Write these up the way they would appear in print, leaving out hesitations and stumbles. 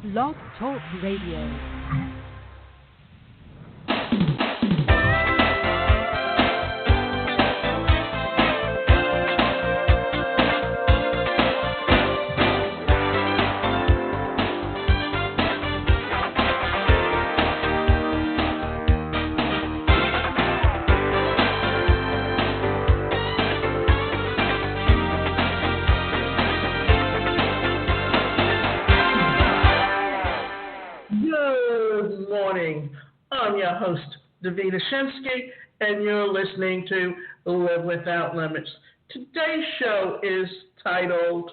Blog Talk Radio. I'm your host, Davida Shinsky, and you're listening to Live Without Limits. Today's show is titled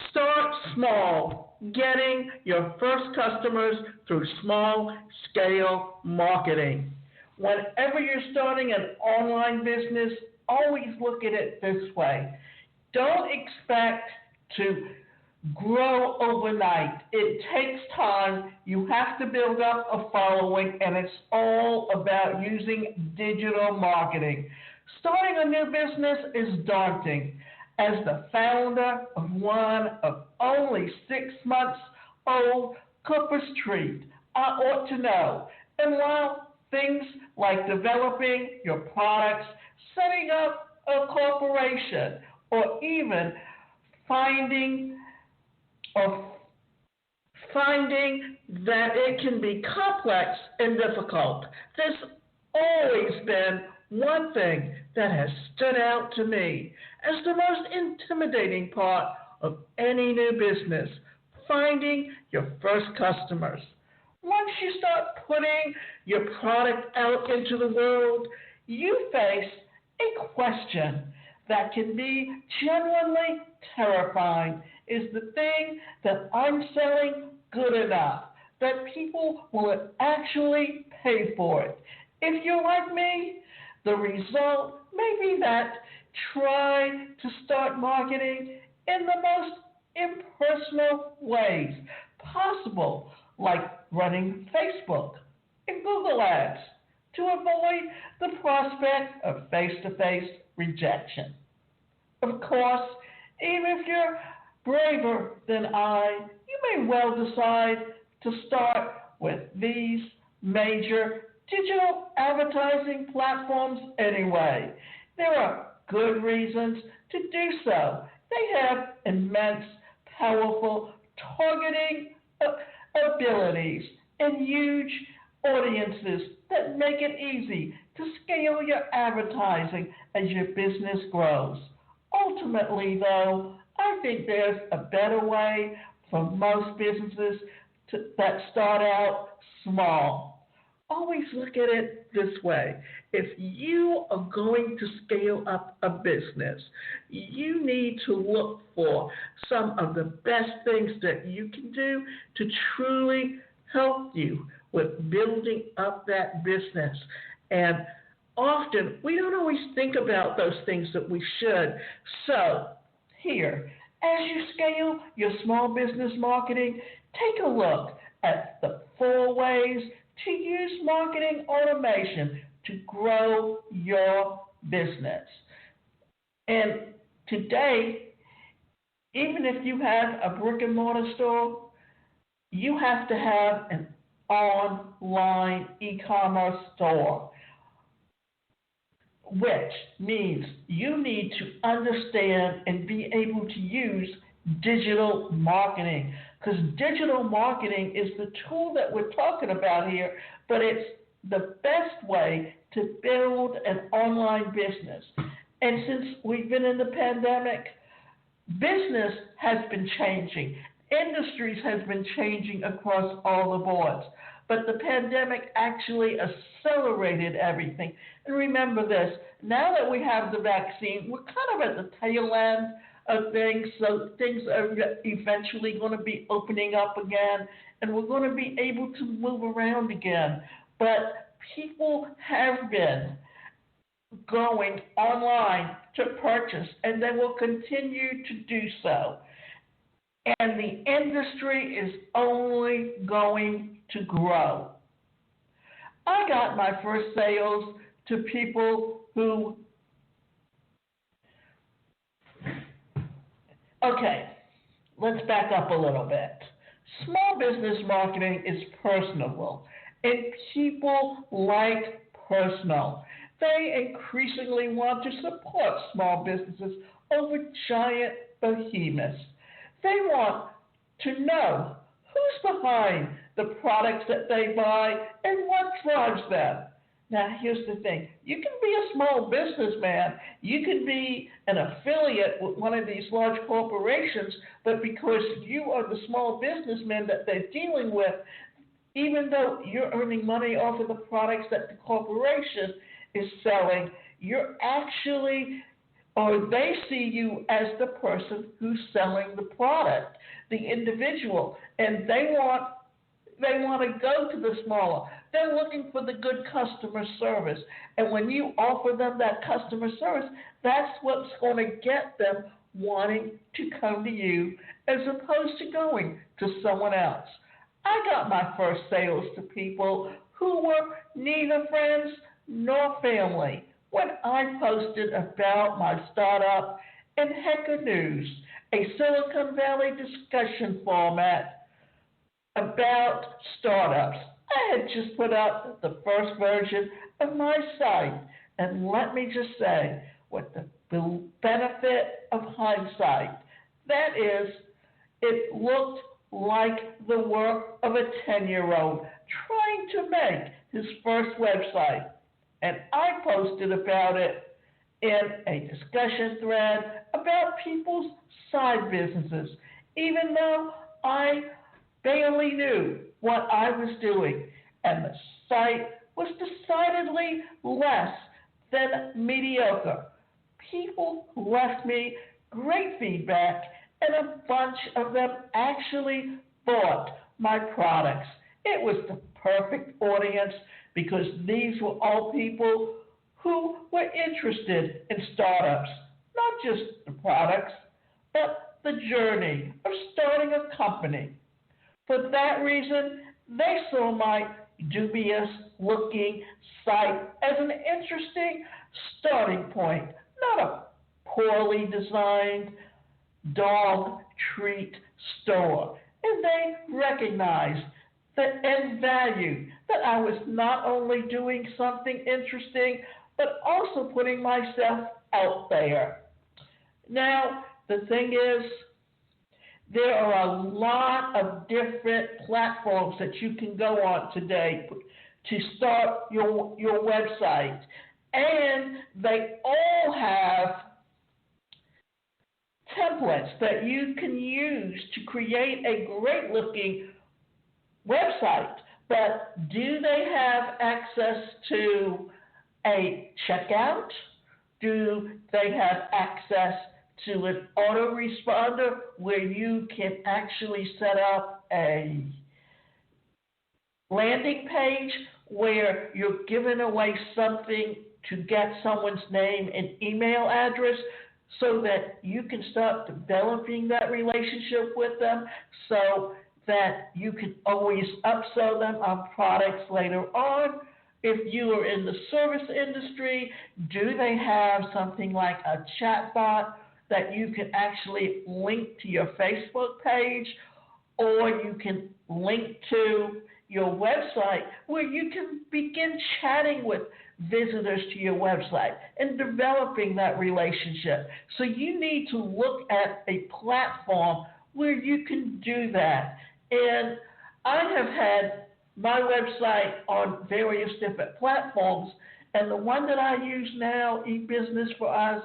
Start Small, Getting Your First Customers Through Small-Scale Marketing. Whenever you're starting an online business, always look at it this way. Don't expect to grow overnight. It takes time. You have to build up a following, and it's all about using digital marketing. Starting a new business is daunting. As the founder of one of only 6 months old Cooper's Treat, I ought to know. And while things like developing your products, setting up a corporation, or even finding that it can be complex and difficult. There's always been one thing that has stood out to me as the most intimidating part of any new business: finding your first customers. Once you start putting your product out into the world, you face a question that can be genuinely terrifying. Is the thing that I'm selling good enough that people will actually pay for it? If you're like me, the result may be that try to start marketing in the most impersonal ways possible, like running Facebook and Google ads, to avoid the prospect of face-to-face rejection. Of course, even if you're braver than I, you may well decide to start with these major digital advertising platforms anyway. There are good reasons to do so. They have immense, powerful targeting abilities and huge audiences that make it easy to scale your advertising as your business grows. Ultimately, though, I think there's a better way for most businesses that start out small. Always look at it this way. If you are going to scale up a business, you need to look for some of the best things that you can do to truly help you with building up that business. And often, we don't always think about those things that we should. So, here, as you scale your small business marketing, take a look at the 4 ways to use marketing automation to grow your business. And today, even if you have a brick and mortar store, you have to have an online e-commerce store, which means you need to understand and be able to use digital marketing, because digital marketing is the tool that we're talking about here, but it's the best way to build an online business. And since we've been in the pandemic, business has been changing. Industries has been changing across all the boards. But the pandemic actually accelerated everything. And remember this, now that we have the vaccine, we're kind of at the tail end of things, so things are eventually going to be opening up again, and we're going to be able to move around again. But people have been going online to purchase, and they will continue to do so. And the industry is only going to grow. I got my first sales to people who, let's back up a little bit. Small business marketing is personable, and people like personal. They increasingly want to support small businesses over giant behemoths. They want to know who's behind the products that they buy and what drives them. Now, here's the thing. You can be a small businessman. You can be an affiliate with one of these large corporations, but because you are the small businessman that they're dealing with, even though you're earning money off of the products that the corporation is selling, you're actually, or they see you as the person who's selling the product, the individual, and they want to go to the smaller. They're looking for the good customer service. And when you offer them that customer service, that's what's going to get them wanting to come to you as opposed to going to someone else. I got my first sales to people who were neither friends nor family when I posted about my startup in Hacker News, a Silicon Valley discussion format about startups. I had just put up the first version of my site, and let me just say, with the benefit of hindsight, that is, it looked like the work of a 10-year-old trying to make his first website. And I posted about it in a discussion thread about people's side businesses, even though I barely knew what I was doing, and the site was decidedly less than mediocre. People left me great feedback, and a bunch of them actually bought my products. It was the perfect audience because these were all people who were interested in startups, not just the products, but the journey of starting a company. For that reason, they saw my dubious looking site as an interesting starting point, not a poorly designed dog treat store. And they recognized that and valued that I was not only doing something interesting, but also putting myself out there. Now, the thing is, there are a lot of different platforms that you can go on today to start your website. And they all have templates that you can use to create a great looking website. But do they have access to a checkout? Do they have access to an autoresponder where you can actually set up a landing page where you're giving away something to get someone's name and email address so that you can start developing that relationship with them so that you can always upsell them on products later on? If you are in the service industry, do they have something like a chatbot that you can actually link to your Facebook page, or you can link to your website where you can begin chatting with visitors to your website and developing that relationship? So you need to look at a platform where you can do that. And I have had my website on various different platforms, and the one that I use now, eBusiness for Us,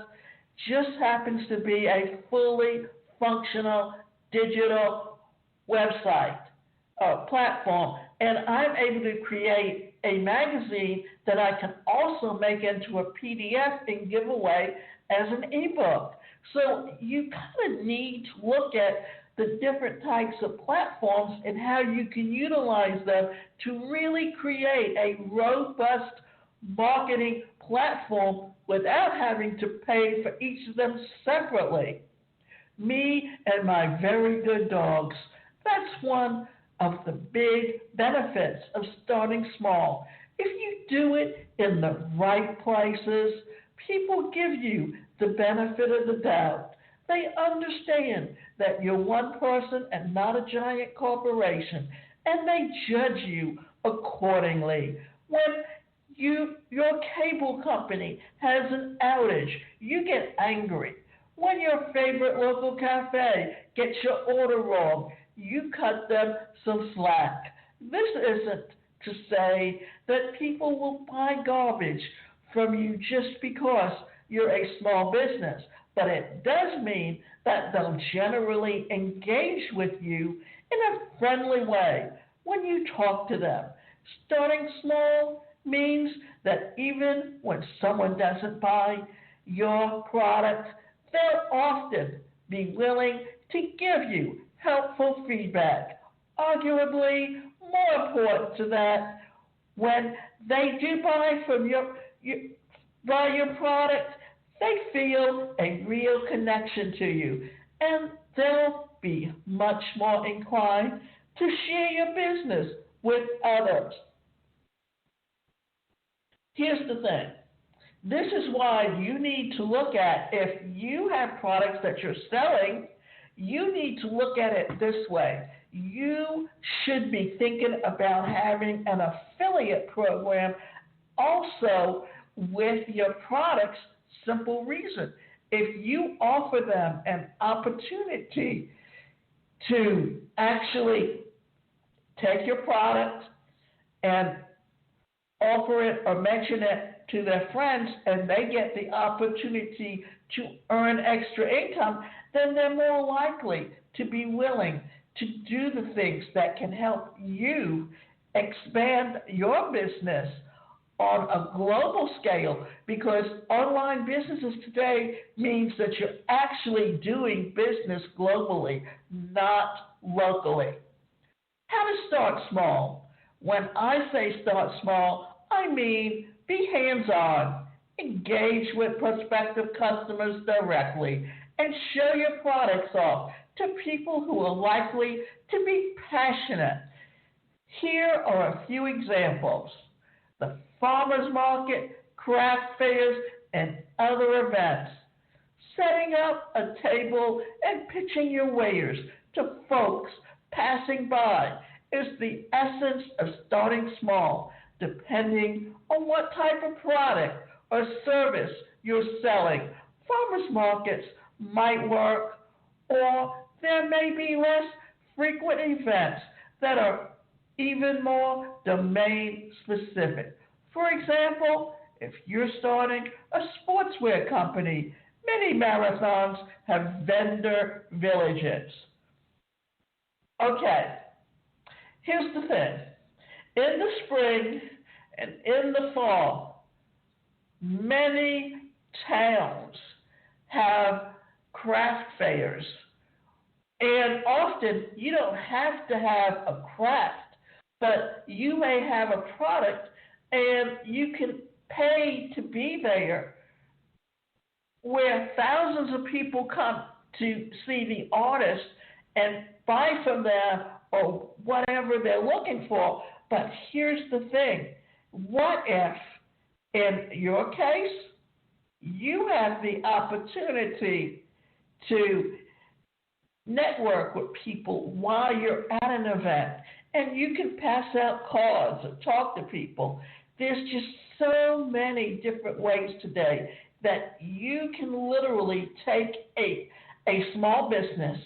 just happens to be a fully functional digital website platform. And I'm able to create a magazine that I can also make into a PDF and give away as an ebook. So you kind of need to look at the different types of platforms and how you can utilize them to really create a robust marketing platform without having to pay for each of them separately. Me and my very good dogs, that's one of the big benefits of starting small. If you do it in the right places, people give you the benefit of the doubt. They understand that you're one person and not a giant corporation, and they judge you accordingly. When your cable company has an outage, you get angry. When your favorite local cafe gets your order wrong, you cut them some slack. This isn't to say that people will buy garbage from you just because you're a small business, but it does mean that they'll generally engage with you in a friendly way when you talk to them. Starting small means that even when someone doesn't buy your product, they'll often be willing to give you helpful feedback. Arguably, more important to that, when they do buy your product, they feel a real connection to you, and they'll be much more inclined to share your business with others. Here's the thing. This is why you need to look at, if you have products that you're selling, you need to look at it this way. You should be thinking about having an affiliate program also with your products. Simple reason. If you offer them an opportunity to actually take your product and offer it or mention it to their friends, and they get the opportunity to earn extra income, then they're more likely to be willing to do the things that can help you expand your business on a global scale, because online businesses today means that you're actually doing business globally, not locally. How to start small. When I say start small, I mean be hands-on, engage with prospective customers directly, and show your products off to people who are likely to be passionate. Here are a few examples. The farmers market, craft fairs, and other events. Setting up a table and pitching your wares to folks passing by is the essence of starting small, depending on what type of product or service you're selling. Farmers markets might work, or there may be less frequent events that are even more domain specific. For example, if you're starting a sportswear company, many marathons have vendor villages. Okay, here's the thing. In the spring and in the fall, many towns have craft fairs. And often you don't have to have a craft, but you may have a product and you can pay to be there, where thousands of people come to see the artist and buy from them or whatever they're looking for. But here's the thing. What if, in your case, you have the opportunity to network with people while you're at an event, and you can pass out cards and talk to people. There's just so many different ways today that you can literally take a small business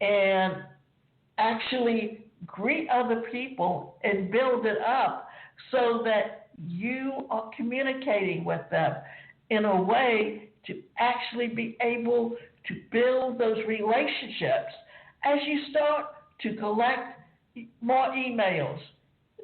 and actually greet other people and build it up so that you are communicating with them in a way to actually be able to build those relationships. As you start to collect more emails,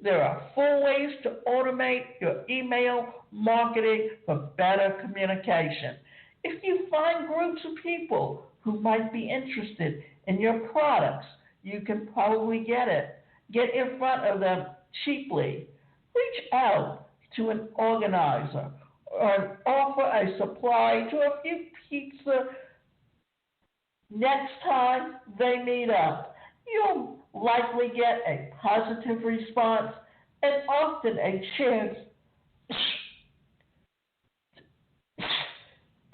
there are full ways to automate your email marketing for better communication. If you find groups of people who might be interested in your products, you can probably get in front of them cheaply. Reach out to an organizer or offer a supply to a few pizza next time they meet up. You'll likely get a positive response and often a chance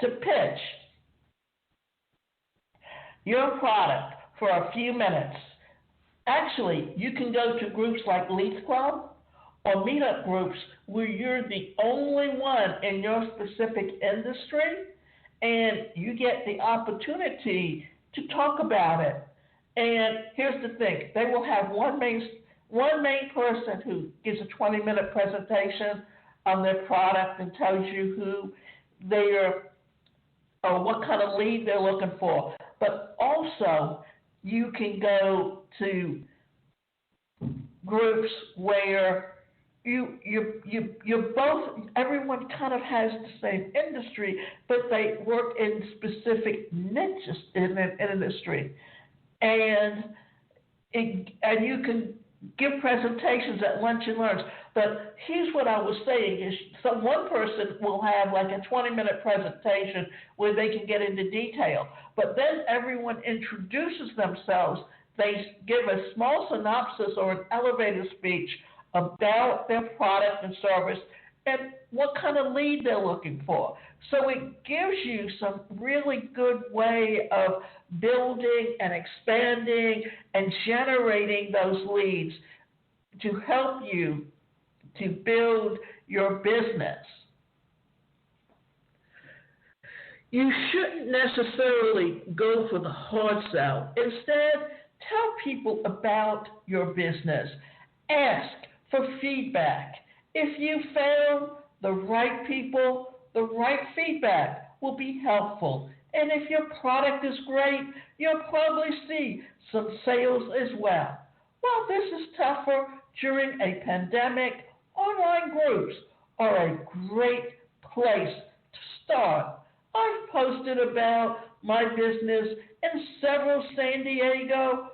to pitch your product for a few minutes. Actually, you can go to groups like Leads Club or meetup groups where you're the only one in your specific industry and you get the opportunity to talk about it. And here's the thing, they will have one main person who gives a 20-minute presentation on their product and tells you who they are or what kind of lead they're looking for. But also, you can go to groups where you're both, everyone kind of has the same industry, but they work in specific niches in an industry. And you can give presentations at lunch and learns. But here's what I was saying is one person will have like a 20-minute presentation where they can get into detail. But then everyone introduces themselves. They give a small synopsis or an elevator speech about their product and service and what kind of lead they're looking for. So it gives you some really good way of building and expanding and generating those leads to help you to build your business. You shouldn't necessarily go for the hard sell. Instead, tell people about your business. Ask for feedback. If you found the right people, the right feedback will be helpful. And if your product is great, you'll probably see some sales as well. While this is tougher during a pandemic, online groups are a great place to start. I've posted about my business in several San Diego,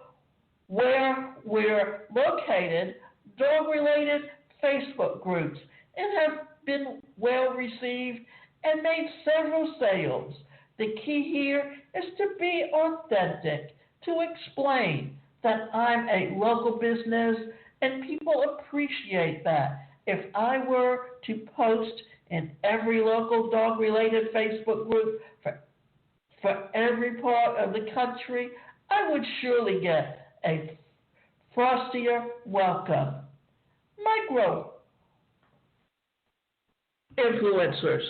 where we're located, dog-related Facebook groups, and have been well received and made several sales. The key here is to be authentic, to explain that I'm a local business, and people appreciate that. If I were to post in every local dog-related Facebook group for every part of the country, I would surely get a frostier welcome. Micro influencers.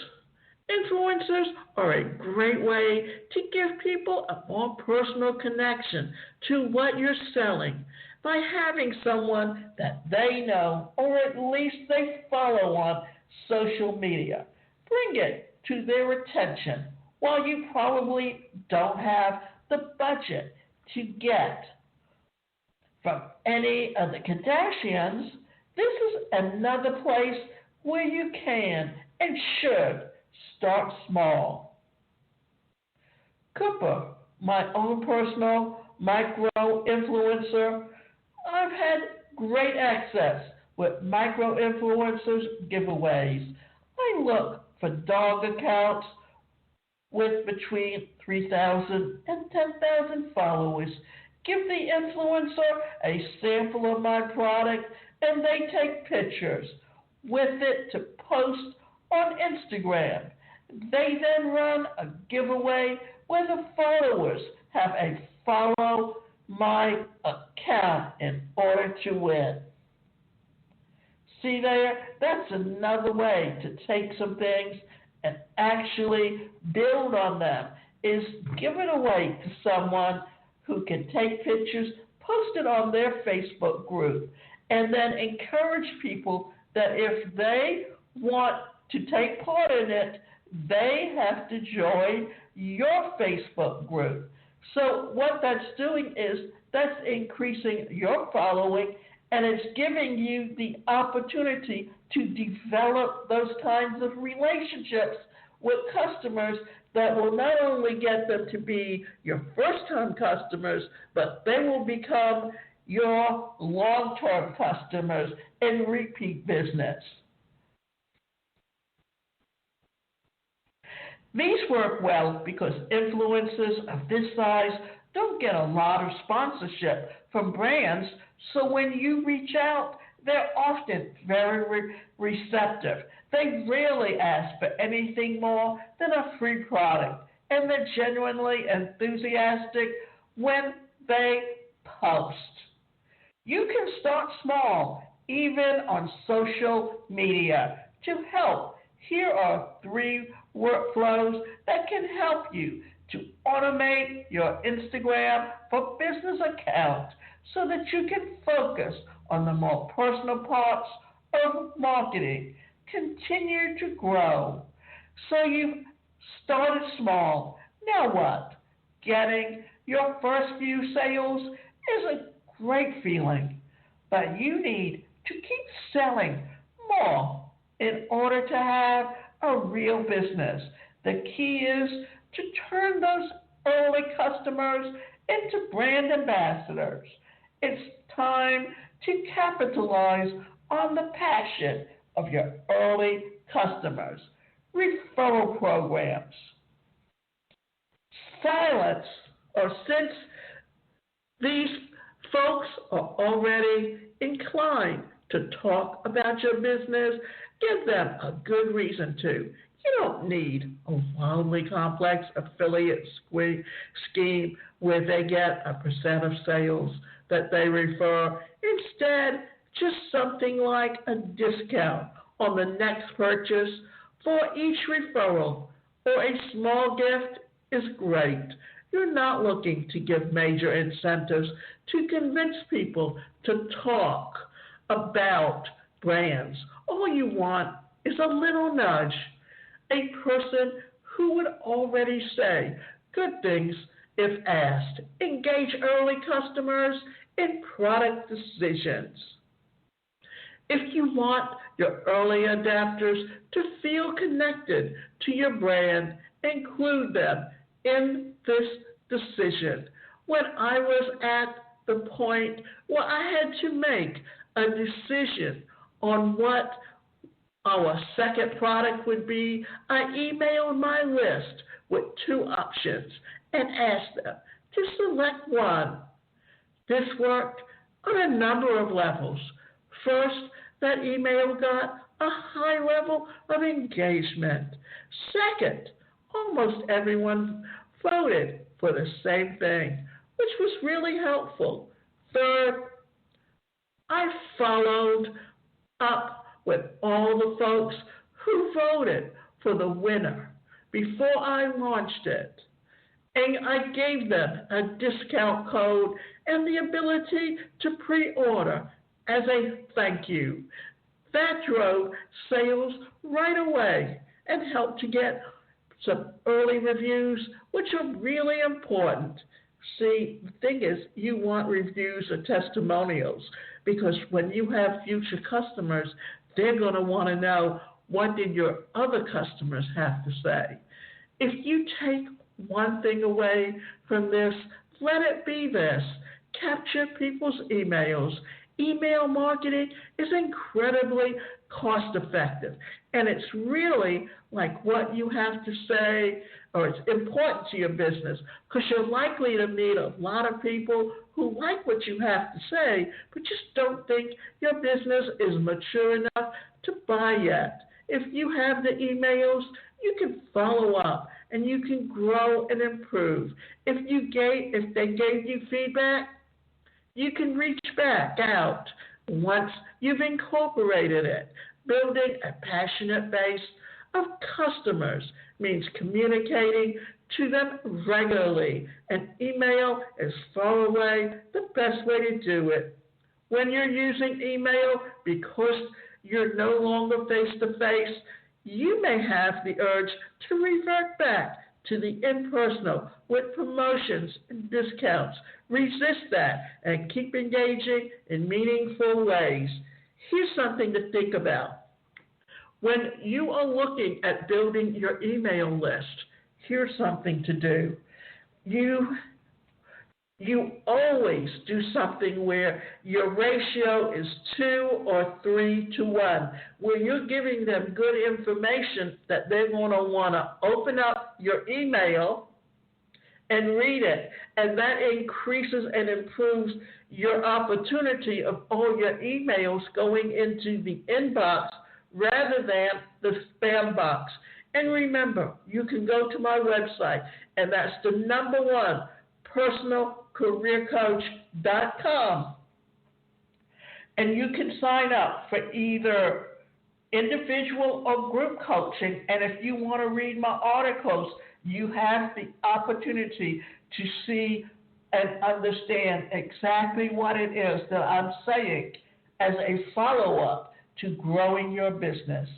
Influencers are a great way to give people a more personal connection to what you're selling by having someone that they know or at least they follow on social media. Bring it to their attention while you probably don't have the budget to get from any of the Kardashians. This is another place where you can and should start small. Cooper, my own personal micro-influencer, I've had great access with micro-influencers giveaways. I look for dog accounts with between 3,000 and 10,000 followers. Give the influencer a sample of my product and they take pictures with it to post on Instagram. They then run a giveaway where the followers have a follow my account in order to win. See there? That's another way to take some things and actually build on them, is give it away to someone who can take pictures, post it on their Facebook group, and then encourage people that if they want to take part in it, they have to join your Facebook group. So what that's doing is that's increasing your following, and it's giving you the opportunity to develop those kinds of relationships with customers that will not only get them to be your first-time customers, but they will become your long-term customers and repeat business. These work well because influencers of this size don't get a lot of sponsorship from brands, so when you reach out, they're often very receptive. They rarely ask for anything more than a free product, and they're genuinely enthusiastic when they post. You can start small, even on social media, to help. Here are 3 workflows that can help you to automate your Instagram for business account so that you can focus on the more personal parts of marketing. Continue to grow. So you've started small. Now what? Getting your first few sales is a great feeling, but you need to keep selling more in order to have a real business. The key is to turn those early customers into brand ambassadors. It's time to capitalize on the passion of your early customers. Referral programs. Silence, or since these folks are already inclined to talk about your business, give them a good reason to. You don't need a wildly complex affiliate scheme where they get a percent of sales that they refer. Instead, just something like a discount on the next purchase for each referral or a small gift is great. You're not looking to give major incentives to convince people to talk about brands. All you want is a little nudge, a person who would already say good things if asked. Engage early customers in product decisions. If you want your early adapters to feel connected to your brand, include them in this decision. When I was at the point where I had to make a decision on what our second product would be, I emailed my list with 2 options and asked them to select one. This worked on a number of levels. First, that email got a high level of engagement. Second, almost everyone voted for the same thing, which was really helpful. Third, I followed up with all the folks who voted for the winner before I launched it. And I gave them a discount code and the ability to pre-order as a thank you. That drove sales right away and helped to get some early reviews, which are really important. See, the thing is, you want reviews or testimonials because when you have future customers, they're going to want to know what did your other customers have to say. If you take one thing away from this, let it be this. Capture people's emails. Email marketing is incredibly cost effective, and it's really like what you have to say, or it's important to your business because you're likely to meet a lot of people who like what you have to say, but just don't think your business is mature enough to buy yet. If you have the emails, you can follow up and you can grow and improve. If they gave you feedback, you can reach back out once you've incorporated it. Building a passionate base of customers means communicating to them regularly, and email is far away the best way to do it. When you're using email because you're no longer face-to-face, you may have the urge to revert back to the impersonal with promotions and discounts. Resist that and keep engaging in meaningful ways. Here's something to think about. When you are looking at building your email list, here's something to do. You always do something where your ratio is 2 or 3 to 1, where you're giving them good information that they're going to want to open up your email and read it. And that increases and improves your opportunity of all your emails going into the inbox rather than the spam box. And remember, you can go to my website, and that's the #1 personal careercoach.com. And you can sign up for either individual or group coaching. And if you want to read my articles, you have the opportunity to see and understand exactly what it is that I'm saying as a follow-up to growing your business.